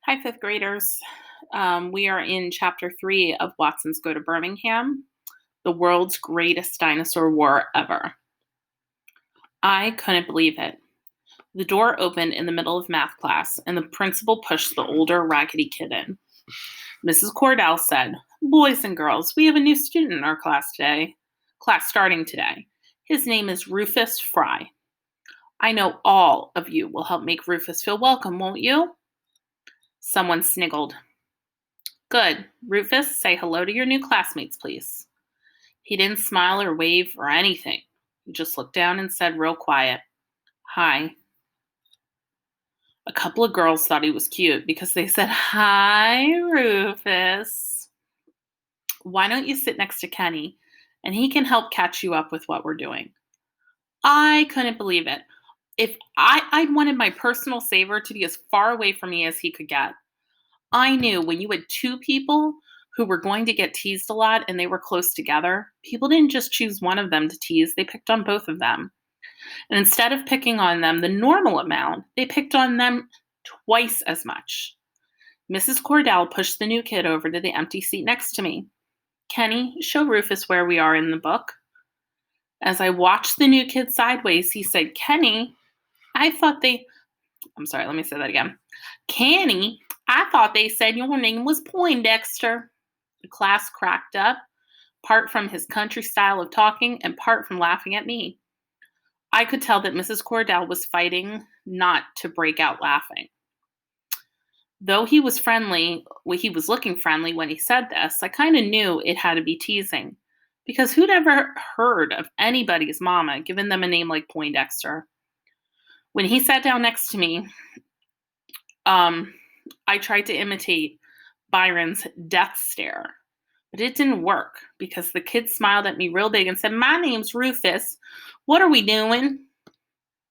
Hi, fifth graders. We are in chapter 3 of Watson's Go to Birmingham, the world's greatest dinosaur war ever. I couldn't believe it. The door opened in the middle of math class, and the principal pushed the older, raggedy kid in. Mrs. Cordell said, "Boys and girls, we have a new student in our class today. Class starting today. His name is Rufus Fry. I know all of you will help make Rufus feel welcome, won't you?" Someone sniggled. "Good. Rufus, say hello to your new classmates, please." He didn't smile or wave or anything. He just looked down and said real quiet, "Hi." A couple of girls thought he was cute because they said, "Hi, Rufus. Why don't you sit next to Kenny and he can help catch you up with what we're doing?" I couldn't believe it. If I wanted my personal savior to be as far away from me as he could get. I knew when you had two people who were going to get teased a lot and they were close together, people didn't just choose one of them to tease, they picked on both of them. And instead of picking on them the normal amount, they picked on them twice as much. Mrs. Cordell pushed the new kid over to the empty seat next to me. "Kenny, show Rufus where we are in the book." As I watched the new kid sideways, he said, "Kenny, I thought they..." I'm sorry, let me say that again. "Kenny, I thought they said your name was Poindexter." The class cracked up, part from his country style of talking and part from laughing at me. I could tell that Mrs. Cordell was fighting not to break out laughing. Though he was looking friendly when he said this, I kind of knew it had to be teasing. Because who'd ever heard of anybody's mama giving them a name like Poindexter? When he sat down next to me, I tried to imitate Byron's death stare, but it didn't work because the kid smiled at me real big and said, "My name's Rufus. What are we doing?"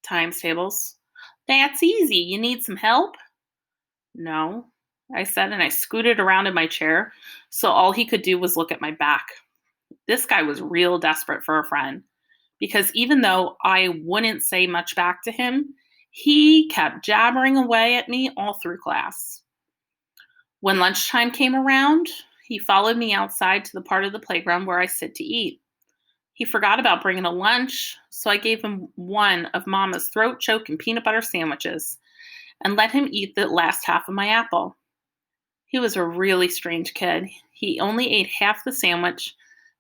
"Times tables." "That's easy. You need some help?" "No," I said, and I scooted around in my chair, so all he could do was look at my back. This guy was real desperate for a friend because even though I wouldn't say much back to him, he kept jabbering away at me all through class. When lunchtime came around, he followed me outside to the part of the playground where I sit to eat. He forgot about bringing a lunch, so I gave him one of Mama's throat choke and peanut butter sandwiches and let him eat the last half of my apple. He was a really strange kid. He only ate half the sandwich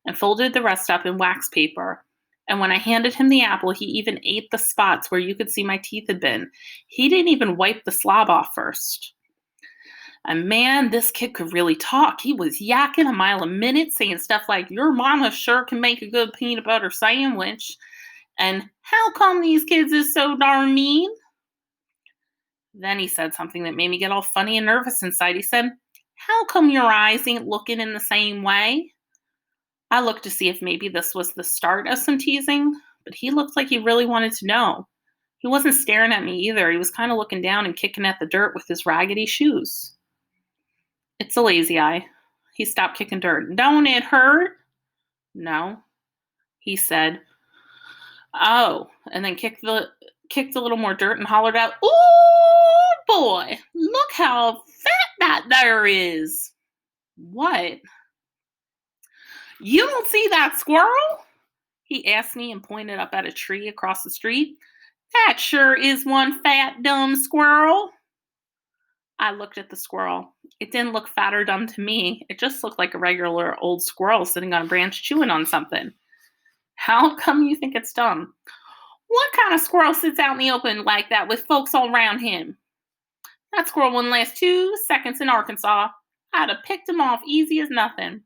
and folded the rest up in wax paper. And when I handed him the apple, he even ate the spots where you could see my teeth had been. He didn't even wipe the slob off first. And man, this kid could really talk. He was yakking a mile a minute, saying stuff like, "Your mama sure can make a good peanut butter sandwich." And "How come these kids is so darn mean?" Then he said something that made me get all funny and nervous inside. He said, "How come your eyes ain't looking in the same way?" I looked to see if maybe this was the start of some teasing, but he looked like he really wanted to know. He wasn't staring at me either. He was kind of looking down and kicking at the dirt with his raggedy shoes. "It's a lazy eye." He stopped kicking dirt. "Don't it hurt?" "No," he said. "Oh," and then kicked a little more dirt and hollered out, "Ooh, boy, look how fat that there is." "What?" "You don't see that squirrel?" he asked me and pointed up at a tree across the street. "That sure is one fat, dumb squirrel." I looked at the squirrel. It didn't look fat or dumb to me. It just looked like a regular old squirrel sitting on a branch chewing on something. "How come you think it's dumb?" "What kind of squirrel sits out in the open like that with folks all around him?" "That squirrel wouldn't last 2 seconds in Arkansas. I'd have picked him off easy as nothing."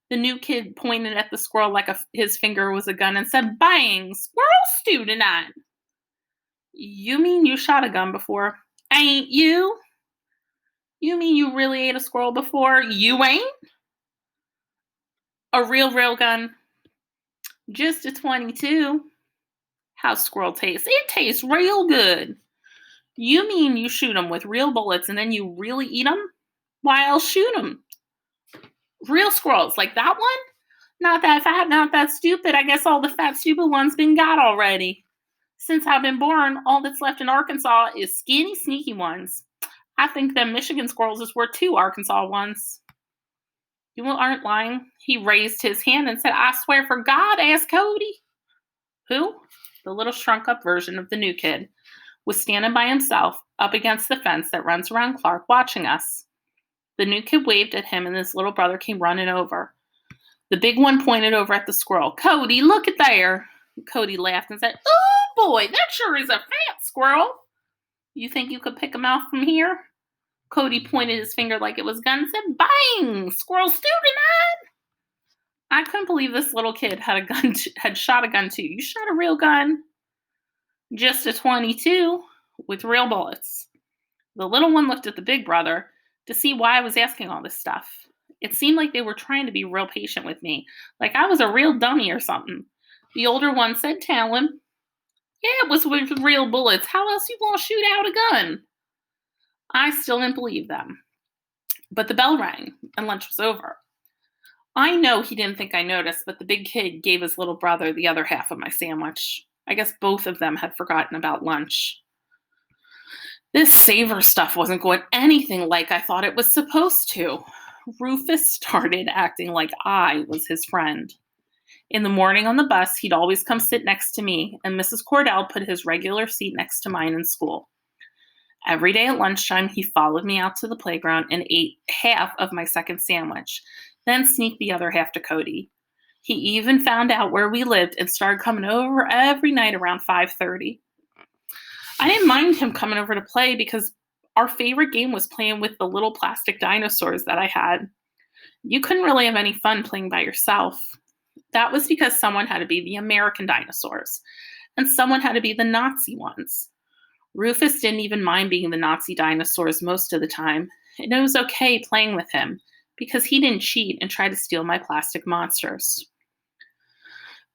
The new kid pointed at the squirrel like his finger was a gun and said, "Bang! Squirrel stew tonight." "You mean you shot a gun before?" "Ain't you?" "You mean you really ate a squirrel before?" "You ain't?" "A real gun?" "Just a 22. "How's squirrel taste?" "It tastes real good." "You mean you shoot 'em with real bullets and then you really eat 'em?" "Why else shoot 'em?" "Real squirrels, like that one?" "Not that fat, not that stupid. I guess all the fat, stupid ones been got already. Since I've been born, all that's left in Arkansas is skinny, sneaky ones. I think them Michigan squirrels is worth 2 Arkansas ones. You aren't lying. He raised his hand and said, I swear for God, ask Cody. Who? The little shrunk up version of the new kid was standing by himself up against the fence that runs around Clark watching us. The new kid waved at him and his little brother came running over. The big one pointed over at the squirrel. Cody, look at there. Cody laughed and said, oh boy, that sure is a fat squirrel. You think you could pick him out from here? Cody pointed his finger like it was a gun and said, bang, squirrel stew tonight. I couldn't believe this little kid had shot a gun too. You shot a real gun? Just a 22 with real bullets. The little one looked at the big brother to see why I was asking all this stuff. It seemed like they were trying to be real patient with me, like I was a real dummy or something. The older one said, tell him. Yeah, it was with real bullets. How else you gonna shoot out a gun? I still didn't believe them. But the bell rang and lunch was over. I know he didn't think I noticed, but the big kid gave his little brother the other half of my sandwich. I guess both of them had forgotten about lunch. This savor stuff wasn't going anything like I thought it was supposed to. Rufus started acting like I was his friend. In the morning on the bus, he'd always come sit next to me, and Mrs. Cordell put his regular seat next to mine in school. Every day at lunchtime, he followed me out to the playground and ate half of my second sandwich, then sneaked the other half to Cody. He even found out where we lived and started coming over every night around 5:30. I didn't mind him coming over to play because our favorite game was playing with the little plastic dinosaurs that I had. You couldn't really have any fun playing by yourself. That was because someone had to be the American dinosaurs, and someone had to be the Nazi ones. Rufus didn't even mind being the Nazi dinosaurs most of the time, and it was okay playing with him because he didn't cheat and try to steal my plastic monsters.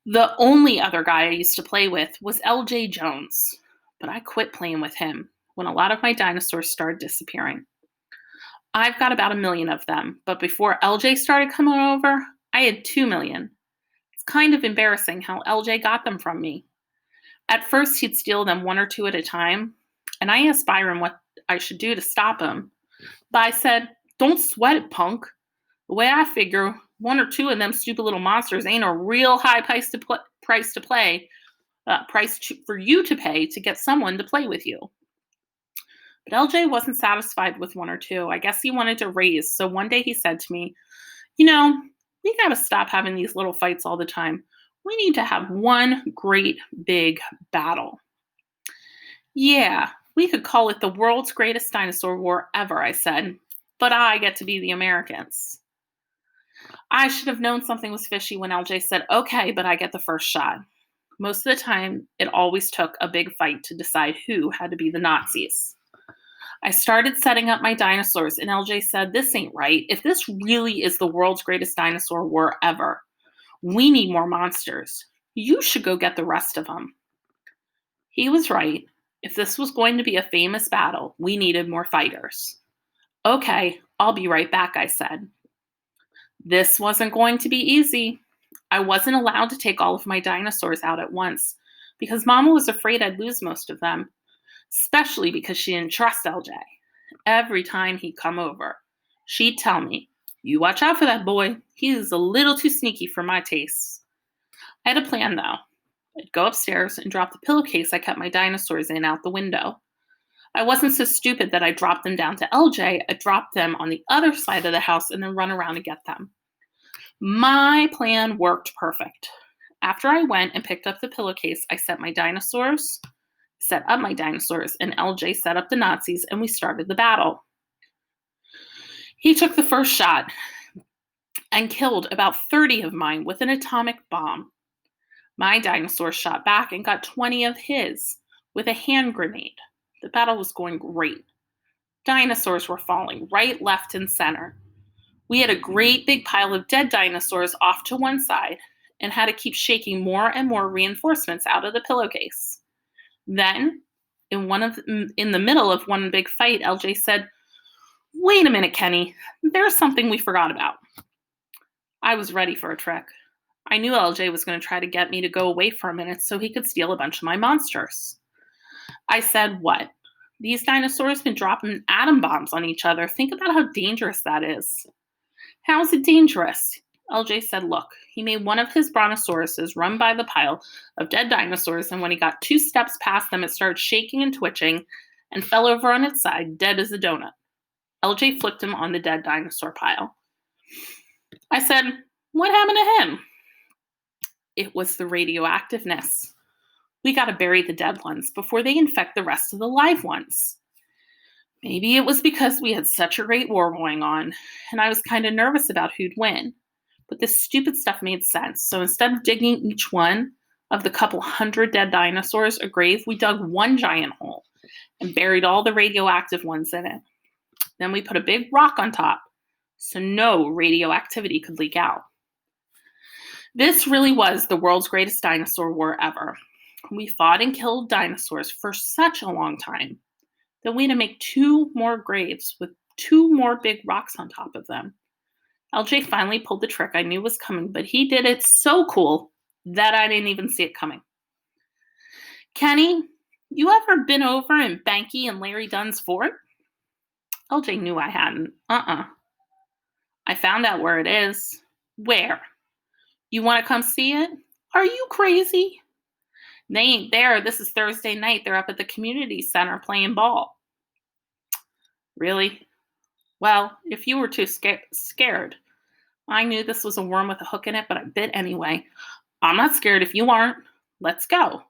The only other guy I used to play with was L.J. Jones, but I quit playing with him when a lot of my dinosaurs started disappearing. I've got about 1 million of them, but before L.J. started coming over, I had 2 million. It's kind of embarrassing how L.J. got them from me. At first, he'd steal them 1 or 2 at a time, and I asked Byron what I should do to stop him. But I said, don't sweat it, punk. The way I figure, 1 or 2 of them stupid little monsters ain't a real high price for you to pay to get someone to play with you. But LJ wasn't satisfied with 1 or 2. I guess he wanted to raise, so one day he said to me, we gotta stop having these little fights all the time. We need to have one great big battle. Yeah, we could call it the world's greatest dinosaur war ever, I said, but I get to be the Americans. I should have known something was fishy when LJ said, okay, but I get the first shot. Most of the time, it always took a big fight to decide who had to be the Nazis. I started setting up my dinosaurs, and LJ said, this ain't right. If this really is the world's greatest dinosaur war ever, we need more monsters. You should go get the rest of them. He was right. If this was going to be a famous battle, we needed more fighters. Okay, I'll be right back, I said. This wasn't going to be easy. I wasn't allowed to take all of my dinosaurs out at once because Mama was afraid I'd lose most of them, especially because she didn't trust LJ. Every time he'd come over, she'd tell me, you watch out for that boy. He's a little too sneaky for my tastes. I had a plan, though. I'd go upstairs and drop the pillowcase I kept my dinosaurs in out the window. I wasn't so stupid that I dropped them down to LJ. I dropped them on the other side of the house and then run around and get them. My plan worked perfect. After I went and picked up the pillowcase, I set up my dinosaurs, and LJ set up the Nazis, and we started the battle. He took the first shot and killed about 30 of mine with an atomic bomb. My dinosaur shot back and got 20 of his with a hand grenade. The battle was going great. Dinosaurs were falling right, left, and center. We had a great big pile of dead dinosaurs off to one side and had to keep shaking more and more reinforcements out of the pillowcase. Then, in the middle of one big fight, LJ said, wait a minute, Kenny, there's something we forgot about. I was ready for a trick. I knew LJ was going to try to get me to go away for a minute so he could steal a bunch of my monsters. I said, what? These dinosaurs have been dropping atom bombs on each other. Think about how dangerous that is. How is it dangerous? LJ said, look, he made one of his brontosauruses run by the pile of dead dinosaurs, and when he got 2 steps past them, it started shaking and twitching and fell over on its side, dead as a donut. LJ flipped him on the dead dinosaur pile. I said, what happened to him? It was the radioactiveness. We got to bury the dead ones before they infect the rest of the live ones. Maybe it was because we had such a great war going on, and I was kind of nervous about who'd win. But this stupid stuff made sense. So instead of digging each one of the couple hundred dead dinosaurs a grave, we dug one giant hole and buried all the radioactive ones in it. Then we put a big rock on top so no radioactivity could leak out. This really was the world's greatest dinosaur war ever. We fought and killed dinosaurs for such a long time that we had to make 2 more graves with 2 more big rocks on top of them. LJ finally pulled the trick I knew was coming, but he did it so cool that I didn't even see it coming. Kenny, you ever been over in Banky and Larry Dunn's fort? LJ knew I hadn't. I found out where it is. Where? You want to come see it? Are you crazy? They ain't there. This is Thursday night. They're up at the community center playing ball. Really? Well, if you were too scared. I knew this was a worm with a hook in it, but I bit anyway. I'm not scared if you aren't. Let's go.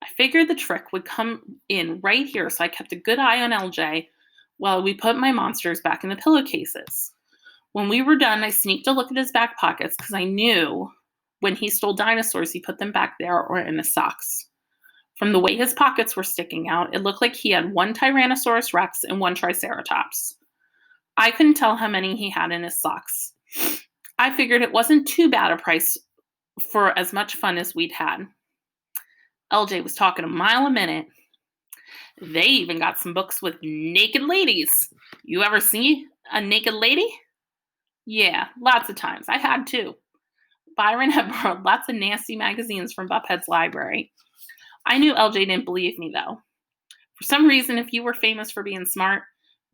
I figured the trick would come in right here, so I kept a good eye on LJ while we put my monsters back in the pillowcases. When we were done, I sneaked a look at his back pockets because I knew when he stole dinosaurs, he put them back there or in his socks. From the way his pockets were sticking out, it looked like he had 1 Tyrannosaurus Rex and 1 Triceratops. I couldn't tell how many he had in his socks. I figured it wasn't too bad a price for as much fun as we'd had. LJ was talking a mile a minute. They even got some books with naked ladies. You ever see a naked lady? Yeah, lots of times. I had too. Byron had borrowed lots of nasty magazines from Buckhead's library. I knew LJ didn't believe me, though. For some reason, if you were famous for being smart,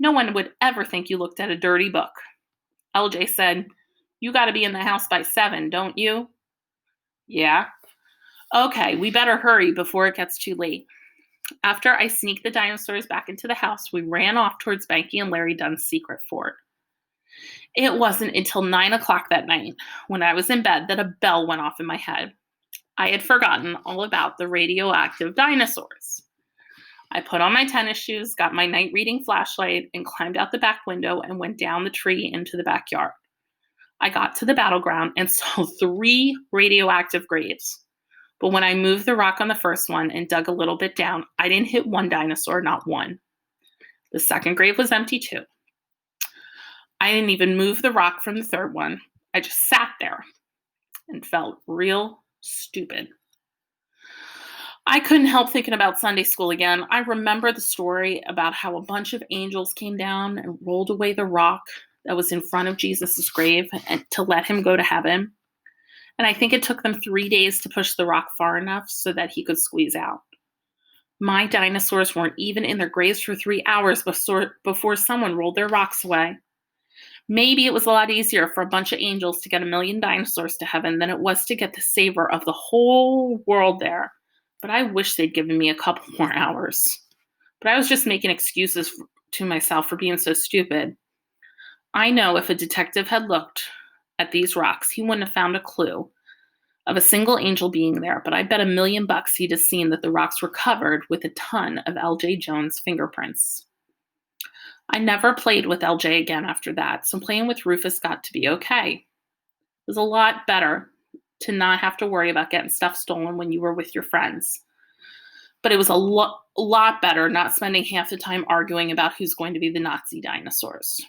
no one would ever think you looked at a dirty book. LJ said, you got to be in the house by 7, don't you? Yeah. Okay, we better hurry before it gets too late. After I sneaked the dinosaurs back into the house, we ran off towards Banky and Larry Dunn's secret fort. It wasn't until 9 o'clock that night, when I was in bed, that a bell went off in my head. I had forgotten all about the radioactive dinosaurs. I put on my tennis shoes, got my night reading flashlight, and climbed out the back window and went down the tree into the backyard. I got to the battleground and saw 3 radioactive graves. But when I moved the rock on the first one and dug a little bit down, I didn't hit 1 dinosaur, not one. The second grave was empty too. I didn't even move the rock from the third one. I just sat there and felt real stupid. I couldn't help thinking about Sunday school again. I remember the story about how a bunch of angels came down and rolled away the rock that was in front of Jesus' grave and to let him go to heaven. And I think it took them 3 days to push the rock far enough so that he could squeeze out. My dinosaurs weren't even in their graves for 3 hours before someone rolled their rocks away. Maybe it was a lot easier for a bunch of angels to get 1,000,000 dinosaurs to heaven than it was to get the savior of the whole world there. But I wish they'd given me a couple more hours. But I was just making excuses to myself for being so stupid. I know if a detective had looked at these rocks, he wouldn't have found a clue of a single angel being there, but I bet $1,000,000 he'd have seen that the rocks were covered with a ton of LJ Jones fingerprints. I never played with LJ again after that, so playing with Rufus got to be okay. It was a lot better to not have to worry about getting stuff stolen when you were with your friends. But it was a lot better not spending half the time arguing about who's going to be the Nazi dinosaurs.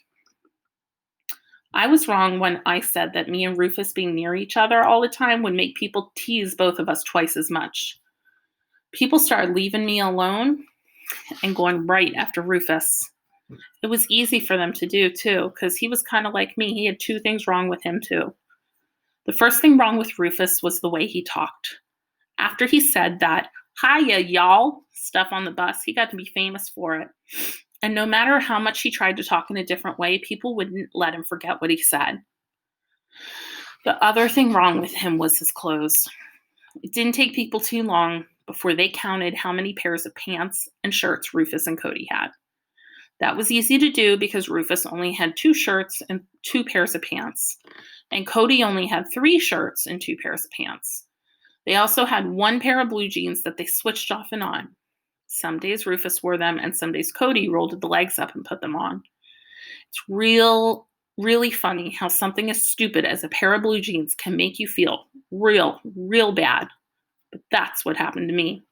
I was wrong when I said that me and Rufus being near each other all the time would make people tease both of us twice as much. People started leaving me alone and going right after Rufus. It was easy for them to do, too, because he was kind of like me. He had 2 things wrong with him, too. The first thing wrong with Rufus was the way he talked. After he said that "Hiya, y'all" stuff on the bus. He got to be famous for it. And no matter how much he tried to talk in a different way, people wouldn't let him forget what he said. The other thing wrong with him was his clothes. It didn't take people too long before they counted how many pairs of pants and shirts Rufus and Cody had. That was easy to do because Rufus only had 2 shirts and 2 pairs of pants, and Cody only had 3 shirts and 2 pairs of pants. They also had 1 pair of blue jeans that they switched off and on. Some days Rufus wore them, and some days Cody rolled the legs up and put them on. It's really funny how something as stupid as a pair of blue jeans can make you feel real bad. But that's what happened to me.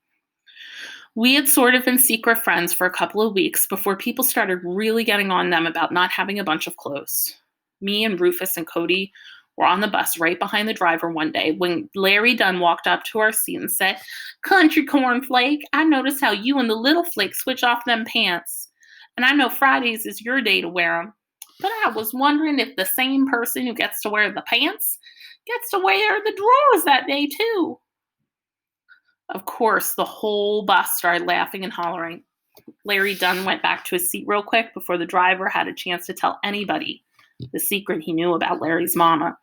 We had sort of been secret friends for a couple of weeks before people started really getting on them about not having a bunch of clothes. Me and Rufus and Cody were on the bus right behind the driver one day when Larry Dunn walked up to our seat and said, "Country cornflake, I noticed how you and the little flake switch off them pants. And I know Fridays is your day to wear them. But I was wondering if the same person who gets to wear the pants gets to wear the drawers that day too." Of course, the whole bus started laughing and hollering. Larry Dunn went back to his seat real quick before the driver had a chance to tell anybody the secret he knew about Larry's mama.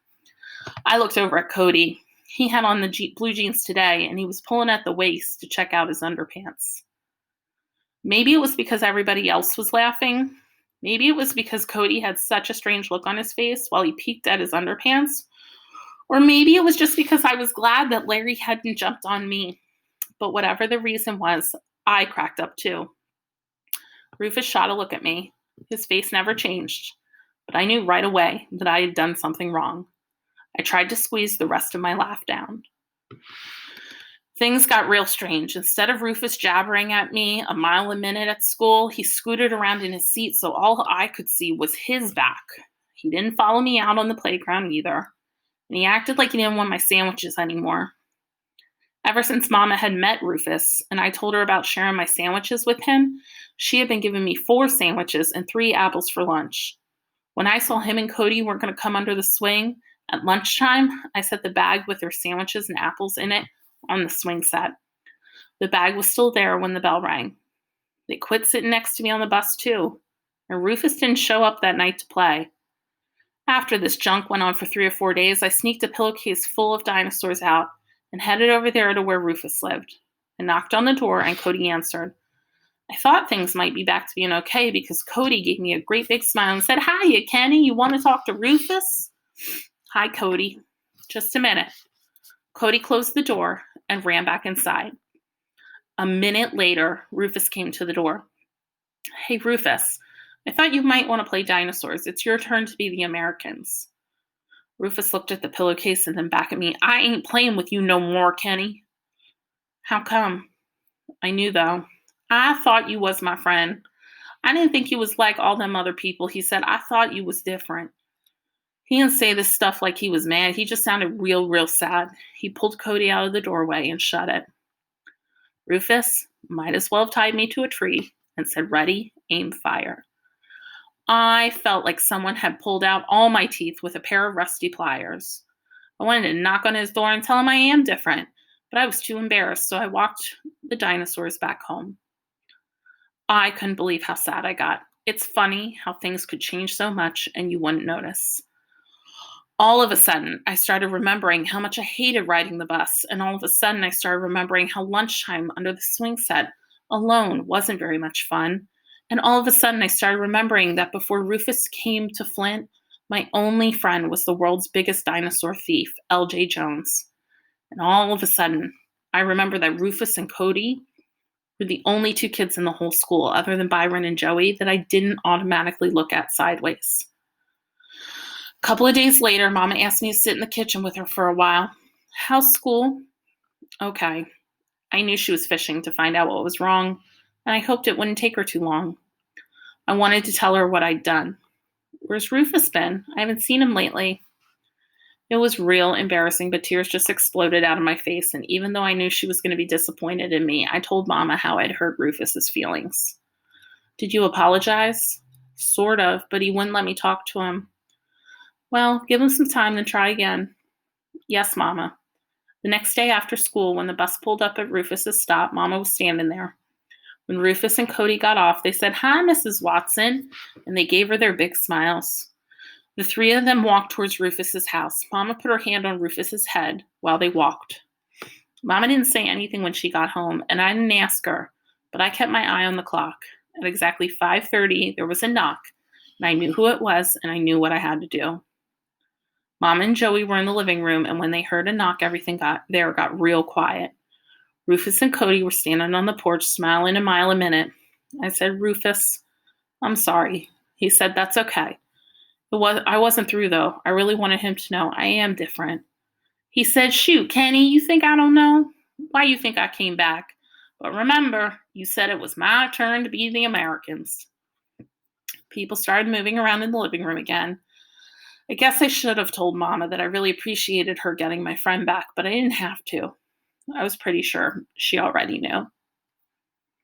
I looked over at Cody. He had on the blue jeans today, and he was pulling at the waist to check out his underpants. Maybe it was because everybody else was laughing. Maybe it was because Cody had such a strange look on his face while he peeked at his underpants. Or maybe it was just because I was glad that Larry hadn't jumped on me. But whatever the reason was, I cracked up too. Rufus shot a look at me. His face never changed, but I knew right away that I had done something wrong. I tried to squeeze the rest of my laugh down. Things got real strange. Instead of Rufus jabbering at me a mile a minute at school, he scooted around in his seat so all I could see was his back. He didn't follow me out on the playground either, and he acted like he didn't want my sandwiches anymore. Ever since Mama had met Rufus and I told her about sharing my sandwiches with him, she had been giving me 4 sandwiches and 3 apples for lunch. When I saw him and Cody weren't going to come under the swing, at lunchtime, I set the bag with their sandwiches and apples in it on the swing set. The bag was still there when the bell rang. They quit sitting next to me on the bus too, and Rufus didn't show up that night to play. After this junk went on for 3 or 4 days, I sneaked a pillowcase full of dinosaurs out and headed over there to where Rufus lived. I knocked on the door and Cody answered. I thought things might be back to being okay because Cody gave me a great big smile and said, "Hiya, Kenny, you want to talk to Rufus?" "Hi, Cody." "Just a minute." Cody closed the door and ran back inside. A minute later, Rufus came to the door. "Hey, Rufus, I thought you might want to play dinosaurs. It's your turn to be the Americans." Rufus looked at the pillowcase and then back at me. "I ain't playing with you no more, Kenny." "How come?" "I knew, though. I thought you was my friend. I didn't think you was like all them other people." He said, "I thought you was different." He didn't say this stuff like he was mad. He just sounded real sad. He pulled Cody out of the doorway and shut it. Rufus might as well have tied me to a tree and said, "Ready, aim, fire." I felt like someone had pulled out all my teeth with a pair of rusty pliers. I wanted to knock on his door and tell him I am different, but I was too embarrassed, so I walked the dinosaurs back home. I couldn't believe how sad I got. It's funny how things could change so much and you wouldn't notice. All of a sudden, I started remembering how much I hated riding the bus, and all of a sudden I started remembering how lunchtime under the swing set alone wasn't very much fun. And all of a sudden, I started remembering that before Rufus came to Flint, my only friend was the world's biggest dinosaur thief, L.J. Jones. And all of a sudden, I remember that Rufus and Cody were the only 2 kids in the whole school, other than Byron and Joey, that I didn't automatically look at sideways. A couple of days later, Mama asked me to sit in the kitchen with her for a while. "How's school?" "Okay." I knew she was fishing to find out what was wrong, and I hoped it wouldn't take her too long. I wanted to tell her what I'd done. "Where's Rufus been? I haven't seen him lately." It was real embarrassing, but tears just exploded out of my face, and even though I knew she was going to be disappointed in me, I told Mama how I'd hurt Rufus's feelings. "Did you apologize?" "Sort of, but he wouldn't let me talk to him." "Well, give him some time, then try again." "Yes, Mama." The next day after school, when the bus pulled up at Rufus's stop, Mama was standing there. When Rufus and Cody got off, they said, "Hi, Mrs. Watson," and they gave her their big smiles. The three of them walked towards Rufus's house. Mama put her hand on Rufus's head while they walked. Mama didn't say anything when she got home, and I didn't ask her, but I kept my eye on the clock. At exactly 5:30, there was a knock, and I knew who it was, and I knew what I had to do. Mama and Joey were in the living room, and when they heard a knock, everything got real quiet. Rufus and Cody were standing on the porch, smiling a mile a minute. I said, "Rufus, I'm sorry." He said, "That's okay. I wasn't through, though. I really wanted him to know I am different." He said, "Shoot, Kenny, you think I don't know? Why you think I came back? But remember, you said it was my turn to be the Americans." People started moving around in the living room again. I guess I should have told Mama that I really appreciated her getting my friend back, but I didn't have to. I was pretty sure she already knew.